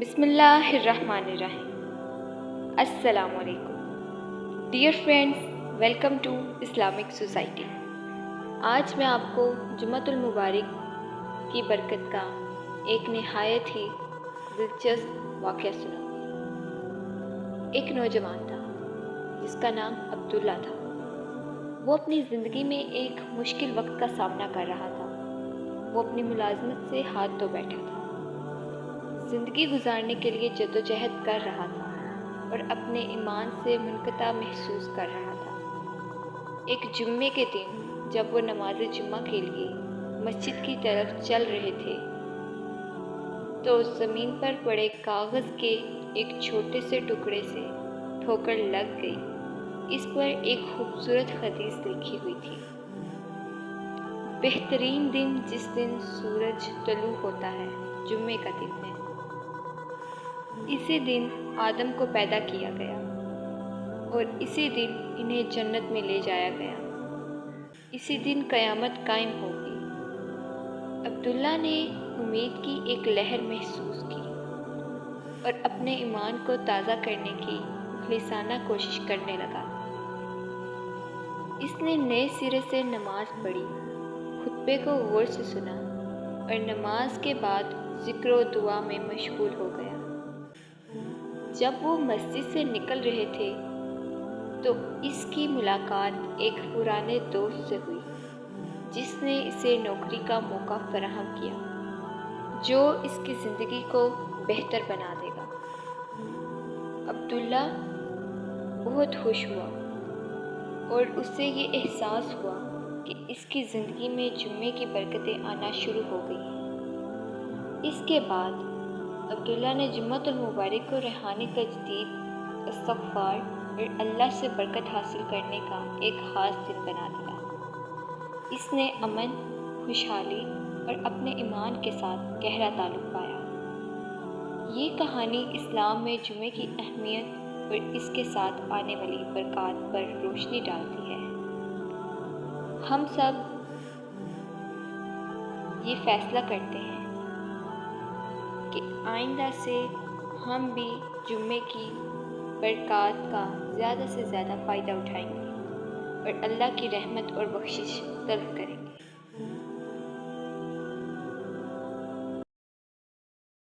بسم اللہ الرحمن الرحیم۔ السلام علیکم dear friends, welcome to Islamic society. آج میں آپ کو جمعۃ المبارک کی برکت کا ایک نہایت ہی دلچسپ واقعہ سناؤں گی۔ ایک نوجوان تھا جس کا نام عبداللہ تھا۔ وہ اپنی زندگی میں ایک مشکل وقت کا سامنا کر رہا تھا۔ وہ اپنی ملازمت سے ہاتھ دھو بیٹھا تھا، زندگی گزارنے کے لیے جدوجہد کر رہا تھا اور اپنے ایمان سے منقطع محسوس کر رہا تھا۔ ایک جمعے کے دن جب وہ نماز جمعہ کے لیے مسجد کی طرف چل رہے تھے تو زمین پر پڑے کاغذ کے ایک چھوٹے سے ٹکڑے سے ٹھوکر لگ گئی۔ اس پر ایک خوبصورت حدیث لکھی ہوئی تھی: بہترین دن جس دن سورج طلوع ہوتا ہے جمعے کا دن ہے۔ اسی دن آدم کو پیدا کیا گیا اور اسی دن انہیں جنت میں لے جایا گیا۔ اسی دن قیامت قائم ہوگی۔ عبداللہ نے امید کی ایک لہر محسوس کی اور اپنے ایمان کو تازہ کرنے کی مخلصانہ کوشش کرنے لگا۔ اس نے نئے سرے سے نماز پڑھی، خطبے کو غور سے سنا اور نماز کے بعد ذکر و دعا میں مشغول ہو گیا۔ جب وہ مسجد سے نکل رہے تھے تو اس کی ملاقات ایک پرانے دوست سے ہوئی جس نے اسے نوکری کا موقع فراہم کیا جو اس کی زندگی کو بہتر بنا دے گا۔ عبداللہ بہت خوش ہوا اور اسے یہ احساس ہوا کہ اس کی زندگی میں جمعے کی برکتیں آنا شروع ہو گئی ہیں۔ اس کے بعد عبداللہ نے جمعۃ المبارک کو روحانی تجدید، استغفار اور اللہ سے برکت حاصل کرنے کا ایک خاص دن بنا دیا۔ اس نے امن، خوشحالی اور اپنے ایمان کے ساتھ گہرا تعلق پایا۔ یہ کہانی اسلام میں جمعے کی اہمیت اور اس کے ساتھ آنے والی برکات پر روشنی ڈالتی ہے۔ ہم سب یہ فیصلہ کرتے ہیں کہ آئندہ سے ہم بھی جمعے کی برکات کا زیادہ سے زیادہ فائدہ اٹھائیں گے اور اللہ کی رحمت اور بخشش طلب کریں گے۔